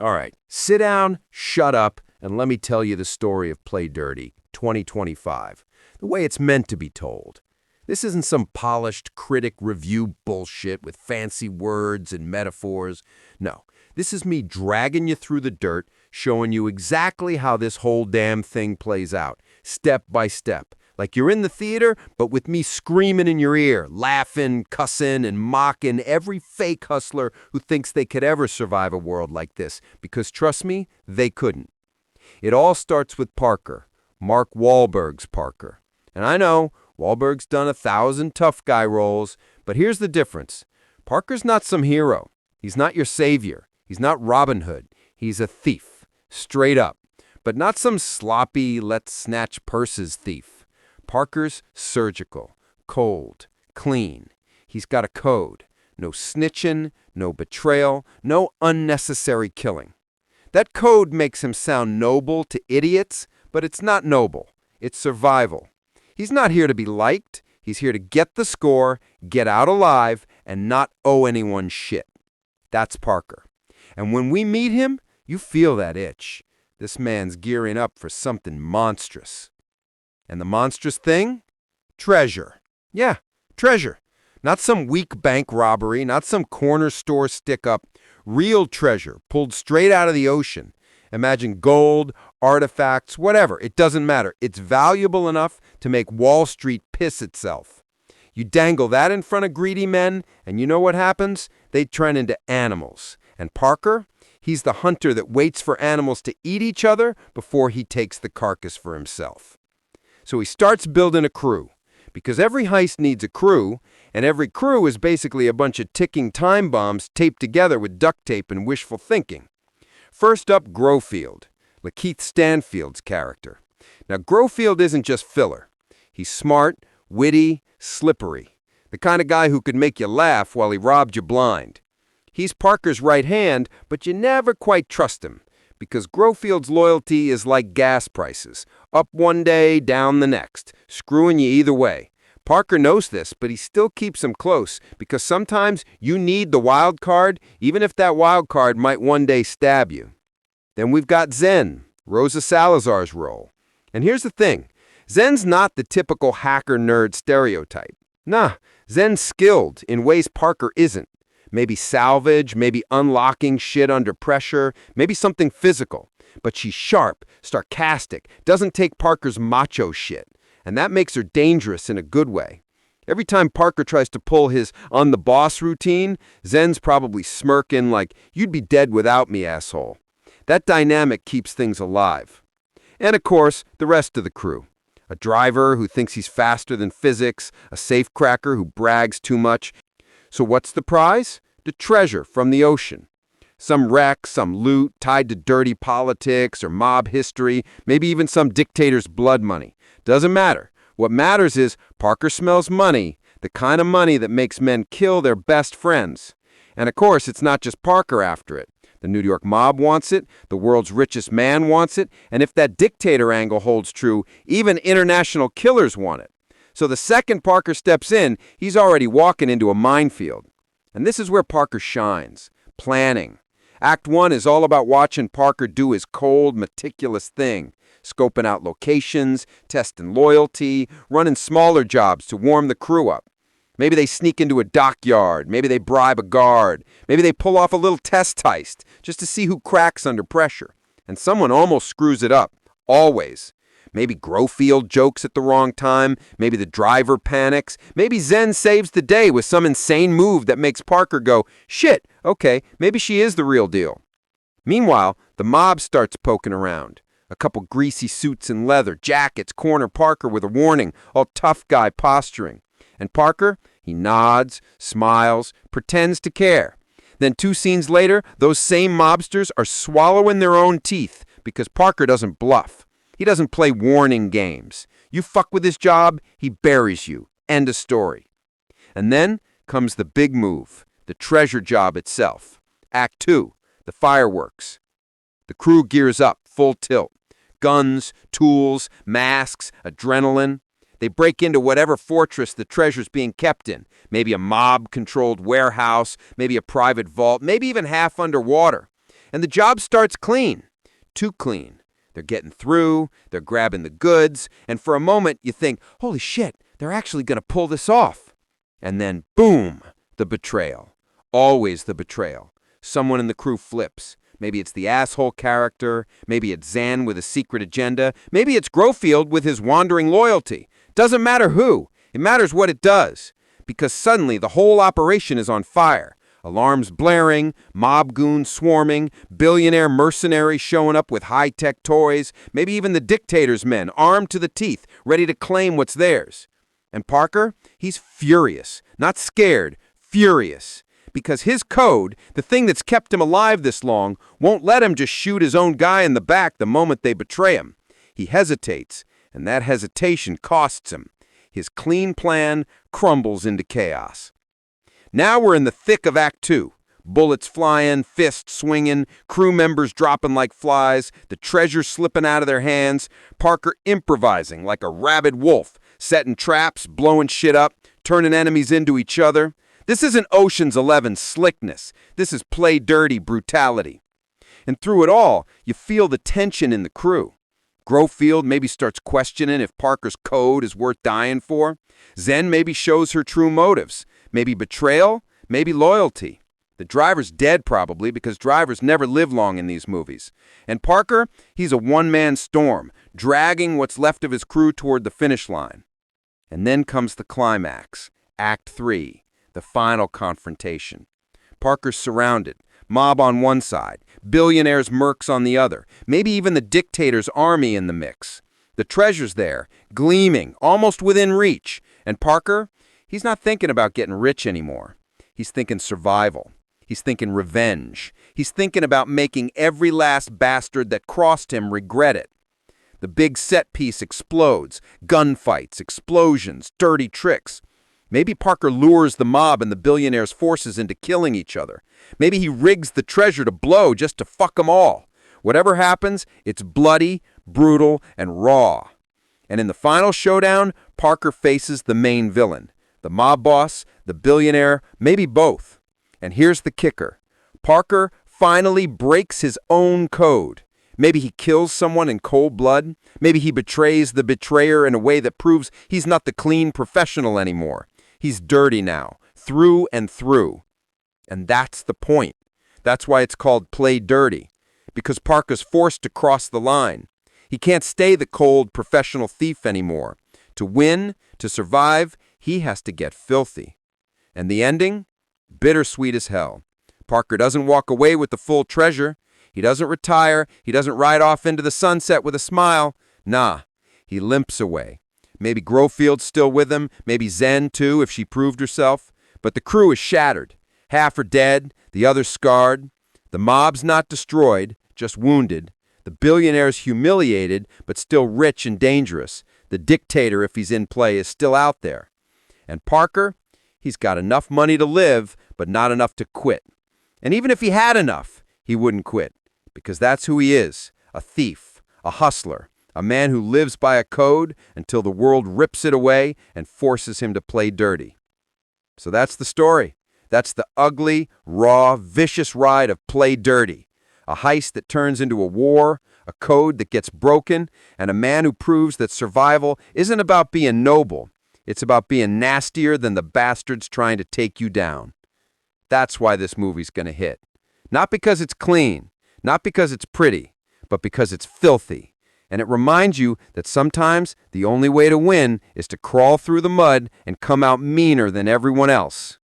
All right, sit down, shut up, and let me tell you the story of Play Dirty 2025, the way it's meant to be told. This isn't some polished critic review bullshit with fancy words and metaphors. No, this is me dragging you through the dirt, showing you exactly how this whole damn thing plays out, step by step. Like you're in the theater, but with me screaming in your ear, laughing, cussing, and mocking every fake hustler who thinks they could ever survive a world like this. Because trust me, they couldn't. It all starts with Parker, Mark Wahlberg's Parker. And I know, Wahlberg's done 1,000 tough guy roles, but here's the difference. Parker's not some hero. He's not your savior. He's not Robin Hood. He's a thief, straight up. But not some sloppy, let's snatch purses thief. Parker's surgical, cold, clean. He's got a code. No snitching, no betrayal, no unnecessary killing. That code makes him sound noble to idiots, but it's not noble. It's survival. He's not here to be liked. He's here to get the score, get out alive, and not owe anyone shit. That's Parker. And when we meet him, you feel that itch. This man's gearing up for something monstrous. And the monstrous thing? Treasure. Yeah, treasure. Not some weak bank robbery, not some corner store stick-up. Real treasure, pulled straight out of the ocean. Imagine gold, artifacts, whatever. It doesn't matter. It's valuable enough to make Wall Street piss itself. You dangle that in front of greedy men, and you know what happens? They turn into animals. And Parker? He's the hunter that waits for animals to eat each other before he takes the carcass for himself. So he starts building a crew. Because every heist needs a crew, and every crew is basically a bunch of ticking time bombs taped together with duct tape and wishful thinking. First up, Grofield, Lakeith Stanfield's character. Now, Grofield isn't just filler. He's smart, witty, slippery. The kind of guy who could make you laugh while he robbed you blind. He's Parker's right hand, but you never quite trust him, because Grofield's loyalty is like gas prices. Up one day, down the next, screwing you either way. Parker knows this, but he still keeps him close, because sometimes you need the wild card, even if that wild card might one day stab you. Then we've got Zen, Rosa Salazar's role. And here's the thing. Zen's not the typical hacker nerd stereotype. Nah, Zen's skilled in ways Parker isn't. Maybe salvage, maybe unlocking shit under pressure, maybe something physical. But she's sharp, sarcastic, doesn't take Parker's macho shit. And that makes her dangerous in a good way. Every time Parker tries to pull his on-the-boss routine, Zen's probably smirking like, "You'd be dead without me, asshole." That dynamic keeps things alive. And of course, the rest of the crew. A driver who thinks he's faster than physics, a safecracker who brags too much. So what's the prize? The treasure from the ocean. Some wreck, some loot tied to dirty politics or mob history, maybe even some dictator's blood money. Doesn't matter. What matters is Parker smells money, the kind of money that makes men kill their best friends. And of course, it's not just Parker after it. The New York mob wants it, the world's richest man wants it, and if that dictator angle holds true, even international killers want it. So the second Parker steps in, he's already walking into a minefield. And this is where Parker shines. Planning. Act 1 is all about watching Parker do his cold, meticulous thing. Scoping out locations, testing loyalty, running smaller jobs to warm the crew up. Maybe they sneak into a dockyard. Maybe they bribe a guard. Maybe they pull off a little test heist just to see who cracks under pressure. And someone almost screws it up. Always. Maybe Grofield jokes at the wrong time. Maybe the driver panics. Maybe Zen saves the day with some insane move that makes Parker go, "Shit, okay, maybe she is the real deal." Meanwhile, the mob starts poking around. A couple greasy suits and leather, jackets, corner Parker with a warning, all tough guy posturing. And Parker, he nods, smiles, pretends to care. Then 2 scenes later, those same mobsters are swallowing their own teeth because Parker doesn't bluff. He doesn't play warning games. You fuck with his job, he buries you. End of story. And then comes the big move, the treasure job itself. Act 2, the fireworks. The crew gears up, full tilt. Guns, tools, masks, adrenaline. They break into whatever fortress the treasure's being kept in. Maybe a mob-controlled warehouse, maybe a private vault, maybe even half underwater. And the job starts clean. Too clean. They're getting through, they're grabbing the goods, and for a moment you think, holy shit, they're actually going to pull this off. And then, boom, the betrayal. Always the betrayal. Someone in the crew flips. Maybe it's the asshole character, maybe it's Zan with a secret agenda, maybe it's Grofield with his wandering loyalty. Doesn't matter who, it matters what it does. Because suddenly the whole operation is on fire. Alarms blaring, mob goons swarming, billionaire mercenaries showing up with high-tech toys, maybe even the dictator's men, armed to the teeth, ready to claim what's theirs. And Parker, he's furious, not scared, furious. Because his code, the thing that's kept him alive this long, won't let him just shoot his own guy in the back the moment they betray him. He hesitates, and that hesitation costs him. His clean plan crumbles into chaos. Now we're in the thick of Act 2. Bullets flying, fists swinging, crew members dropping like flies, the treasure slipping out of their hands, Parker improvising like a rabid wolf, setting traps, blowing shit up, turning enemies into each other. This isn't Ocean's 11 slickness. This is play dirty brutality. And through it all, you feel the tension in the crew. Grofield maybe starts questioning if Parker's code is worth dying for. Zen maybe shows her true motives. Maybe betrayal, maybe loyalty. The driver's dead probably because drivers never live long in these movies. And Parker, he's a one-man storm, dragging what's left of his crew toward the finish line. And then comes the climax, Act 3. The final confrontation. Parker's surrounded, mob on one side, billionaires' mercs on the other, maybe even the dictator's army in the mix. The treasure's there, gleaming, almost within reach. And Parker, he's not thinking about getting rich anymore. He's thinking survival. He's thinking revenge. He's thinking about making every last bastard that crossed him regret it. The big set piece explodes, gunfights, explosions, dirty tricks. Maybe Parker lures the mob and the billionaire's forces into killing each other. Maybe he rigs the treasure to blow just to fuck them all. Whatever happens, it's bloody, brutal, and raw. And in the final showdown, Parker faces the main villain. The mob boss, the billionaire, maybe both. And here's the kicker. Parker finally breaks his own code. Maybe he kills someone in cold blood. Maybe he betrays the betrayer in a way that proves he's not the clean professional anymore. He's dirty now, through and through. And that's the point. That's why it's called play dirty. Because Parker's forced to cross the line. He can't stay the cold professional thief anymore. To win, to survive, he has to get filthy. And the ending? Bittersweet as hell. Parker doesn't walk away with the full treasure. He doesn't retire. He doesn't ride off into the sunset with a smile. Nah, he limps away. Maybe Grofield's still with him, maybe Zen too, if she proved herself. But the crew is shattered. Half are dead, the others scarred. The mob's not destroyed, just wounded. The billionaire's humiliated, but still rich and dangerous. The dictator, if he's in play, is still out there. And Parker, he's got enough money to live, but not enough to quit. And even if he had enough, he wouldn't quit. Because that's who he is, a thief, a hustler. A man who lives by a code until the world rips it away and forces him to play dirty. So that's the story. That's the ugly, raw, vicious ride of play dirty. A heist that turns into a war, a code that gets broken, and a man who proves that survival isn't about being noble. It's about being nastier than the bastards trying to take you down. That's why this movie's going to hit. Not because it's clean, not because it's pretty, but because it's filthy. And it reminds you that sometimes the only way to win is to crawl through the mud and come out meaner than everyone else.